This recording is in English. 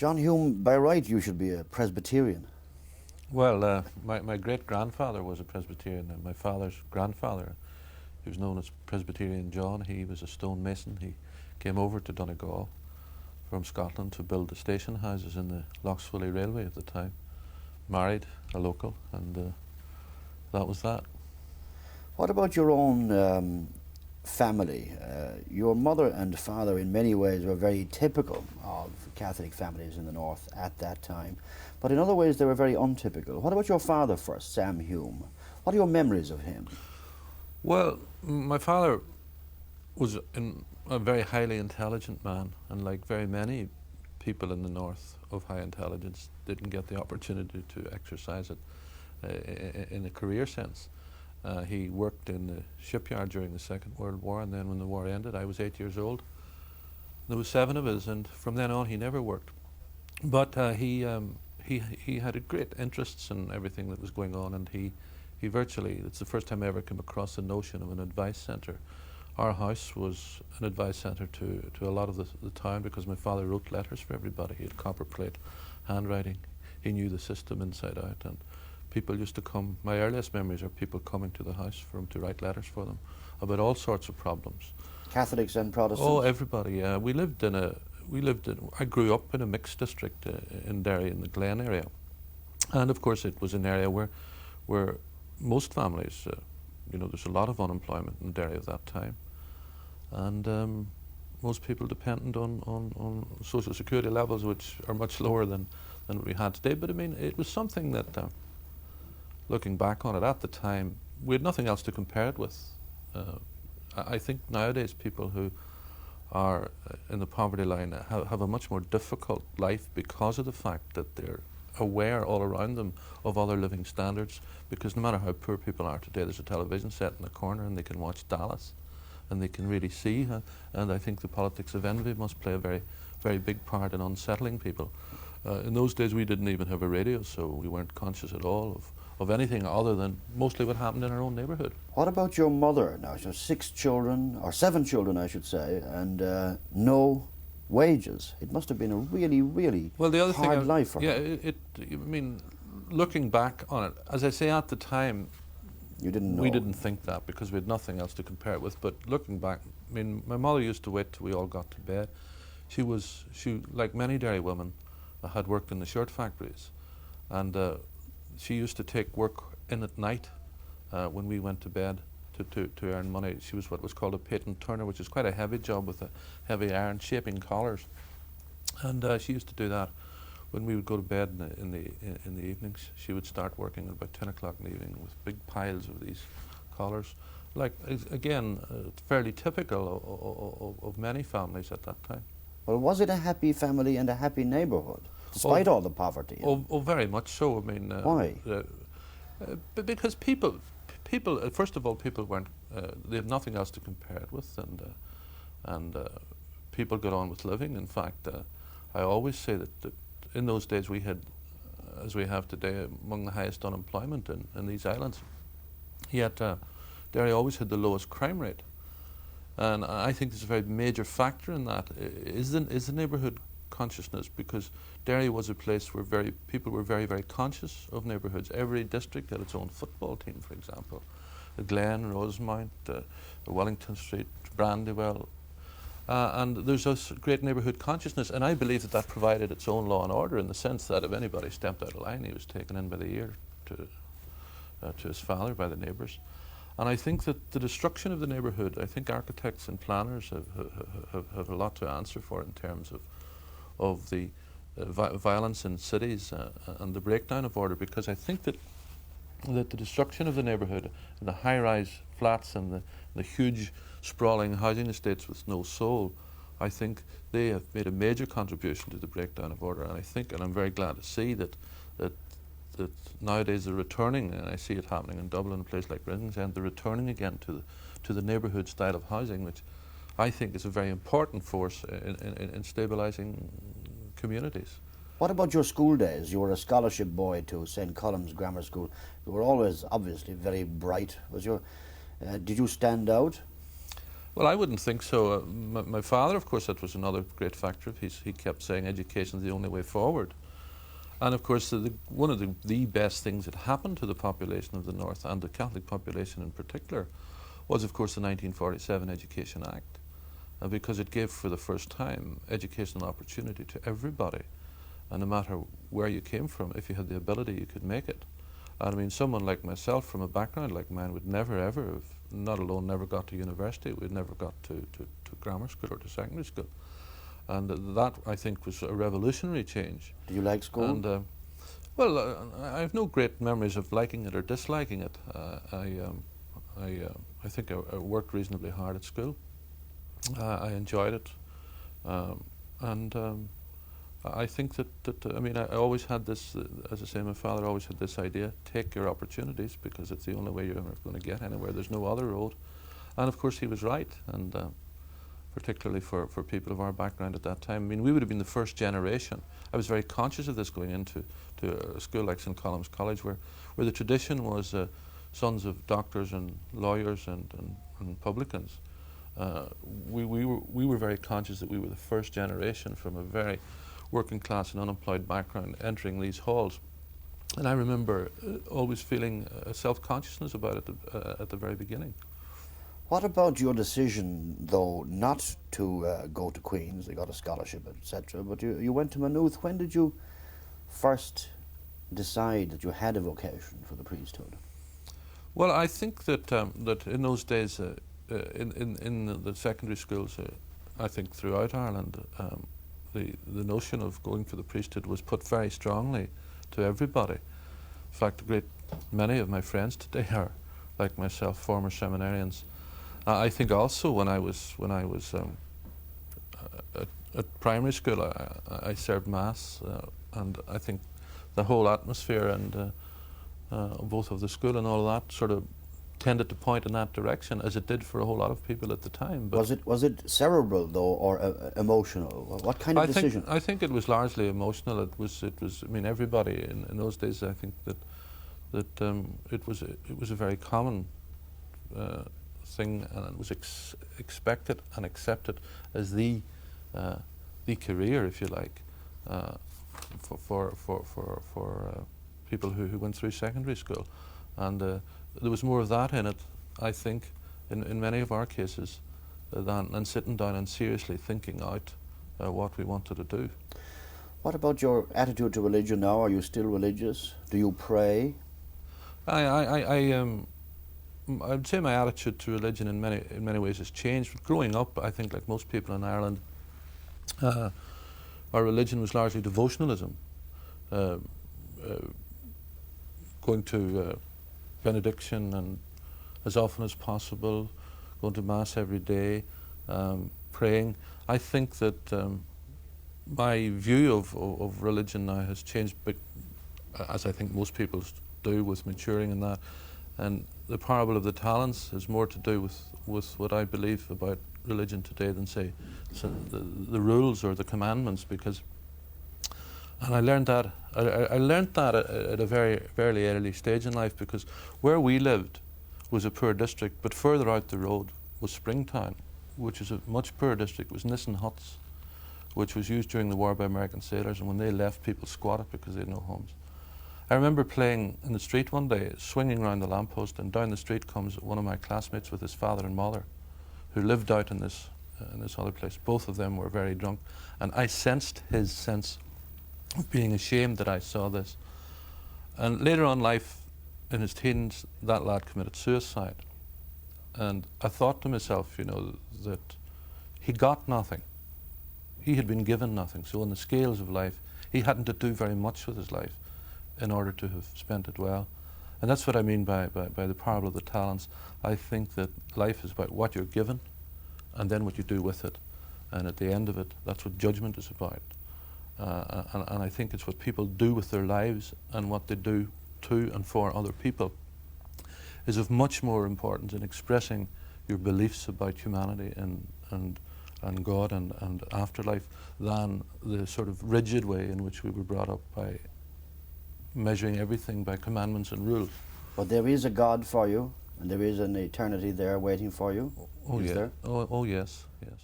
John Hume, by right you should be a Presbyterian. Well, my great-grandfather was a Presbyterian, and my father's grandfather, he was known as Presbyterian John. He was a stonemason. He came over to Donegal from Scotland to build the station houses in the Lochswilly Railway at the time. Married a local, and that was that. What about your own family? Your mother and father in many ways were very typical of Catholic families in the north at that time, but in other ways they were very untypical. What about your father first, Sam Hume? What are your memories of him? Well, my father was a very highly intelligent man, and like very many people in the north of high intelligence, didn't get the opportunity to exercise it in a career sense. He worked in the shipyard during the Second World War, and then when the war ended, I was 8 years old. There was 7 of us, and from then on he never worked. But he had great interests in everything that was going on, and he virtually, it's the first time I ever came across the notion of an advice centre. Our house was an advice centre to a lot of the town, because my father wrote letters for everybody. He had copperplate handwriting. He knew the system inside out, and people used to come. My earliest memories are people coming to the house for him to write letters for them about all sorts of problems. Catholics and Protestants? Oh, everybody. Yeah, I grew up in a mixed district in Derry, in the Glen area, and of course it was an area where most families, there's a lot of unemployment in Derry at that time, and most people dependent on social security levels, which are much lower than we had today. But I mean, it was something that, looking back on it at the time, we had nothing else to compare it with. I think nowadays people who are in the poverty line have a much more difficult life because of the fact that they're aware all around them of other living standards, because no matter how poor people are today, there's a television set in the corner and they can watch Dallas and they can really see, and I think the politics of envy must play a very, very big part in unsettling people. In those days we didn't even have a radio, so we weren't conscious at all of anything other than mostly what happened in our own neighbourhood. What about your mother? Now, she has 6 children, or 7 children I should say, and no wages. It must have been a really, really hard life for her. Yeah, I mean, looking back on it, as I say, at the time, you didn't know. We didn't think that because we had nothing else to compare it with. But looking back, I mean, my mother used to wait till we all got to bed. She, like many Derry women, had worked in the shirt factories, and she used to take work in at night when we went to bed to earn money. She was what was called a patent turner, which is quite a heavy job with a heavy iron shaping collars, and she used to do that when we would go to bed in the evenings. She would start working at about 10 o'clock in the evening with big piles of these collars, like again fairly typical of many families at that time. Well, was it a happy family and a happy neighbourhood, despite all the poverty? Oh, very much so. I mean, why? Because people, first of all, people weren't. They had nothing else to compare it with, and people got on with living. In fact, I always say that in those days we had, as we have today, among the highest unemployment in these islands. Yet Derry always had the lowest crime rate, and I think there's a very major factor in that is the neighbourhood consciousness, because Derry was a place where people were very, very conscious of neighbourhoods. Every district had its own football team, for example. The Glen, Rosemount, Wellington Street, Brandywell, and there's a great neighbourhood consciousness, and I believe that provided its own law and order, in the sense that if anybody stepped out of line, he was taken in by the ear to his father by the neighbours. And I think that the destruction of the neighbourhood, I think architects and planners have a lot to answer for in terms of the violence in cities and the breakdown of order, because I think that the destruction of the neighbourhood and the high-rise flats and the huge sprawling housing estates with no soul, I think they have made a major contribution to the breakdown of order. And I think, and I'm very glad to see that nowadays they're returning, and I see it happening in Dublin, a place like Ringsend, they're returning again to the neighbourhood style of housing, which I think is a very important force in stabilising communities. What about your school days? You were a scholarship boy to St. Colum's Grammar School. You were always obviously very bright. Did you stand out? Well, I wouldn't think so. My father, of course, that was another great factor. He kept saying education is the only way forward. And of course, one of the best things that happened to the population of the North, and the Catholic population in particular, was of course the 1947 Education Act, because it gave for the first time educational opportunity to everybody. And no matter where you came from, if you had the ability, you could make it. And I mean, someone like myself from a background like mine would never ever have, not alone never got to university, we'd never got to grammar school or to secondary school. And that, I think, was a revolutionary change. Do you like school? And, well, I have no great memories of liking it or disliking it. I think I worked reasonably hard at school. I enjoyed it. I think that I mean, I always had this, as I say, my father always had this idea, take your opportunities, because it's the only way you're ever going to get anywhere. There's no other road. And of course he was right, and particularly for people of our background at that time. I mean, we would have been the first generation. I was very conscious of this going into a school like St. Colum's College, where the tradition was sons of doctors and lawyers and publicans. We were very conscious that we were the first generation from a very working class and unemployed background entering these halls. And I remember always feeling a self-consciousness about it at the very beginning. What about your decision, though, not to go to Queen's? They got a scholarship, etc. But you went to Maynooth. When did you first decide that you had a vocation for the priesthood? Well, I think that that in those days, in the secondary schools, I think throughout Ireland, the notion of going for the priesthood was put very strongly to everybody. In fact, a great many of my friends today are, like myself, former seminarians. I think also when I was at primary school, I served Mass, and I think the whole atmosphere and both of the school and all of that sort of tended to point in that direction, as it did for a whole lot of people at the time. But was it cerebral though, or emotional? What kind of decision? I think it was largely emotional. It was. I mean, everybody in those days, I think that it was a very common thing, and it was expected and accepted as the career, if you like, for people who went through secondary school, and there was more of that in it, I think, in many of our cases, than sitting down and seriously thinking out what we wanted to do. What about your attitude to religion now? Are you still religious? Do you pray? I'd say my attitude to religion in many ways has changed. But growing up, I think, like most people in Ireland, our religion was largely devotionalism, going to benediction and as often as possible, going to Mass every day, praying. I think that my view of religion now has changed, but as I think most people do with maturing and that. And the parable of the talents has more to do with what I believe about religion today than, say, the rules or the commandments, because, and I learned that at a very early stage in life, because where we lived was a poor district, but further out the road was Springtown, which is a much poorer district. It was Nissen huts, which was used during the war by American sailors, and when they left, people squatted because they had no homes. I remember playing in the street one day, swinging around the lamppost, and down the street comes one of my classmates with his father and mother, who lived out in this other place. Both of them were very drunk, and I sensed his sense of being ashamed that I saw this. And later on in life, in his teens, that lad committed suicide. And I thought to myself, you know, that he got nothing. He had been given nothing. So on the scales of life, he hadn't to do very much with his life in order to have spent it well. And that's what I mean by the parable of the talents. I think that life is about what you're given and then what you do with it. And at the end of it, that's what judgment is about. And I think it's what people do with their lives, and what they do to and for other people is of much more importance in expressing your beliefs about humanity and God and afterlife than the sort of rigid way in which we were brought up by measuring everything by commandments and rules. But there is a God for you, And there is an eternity there waiting for you? Oh Is yeah. there? Oh yes, yes.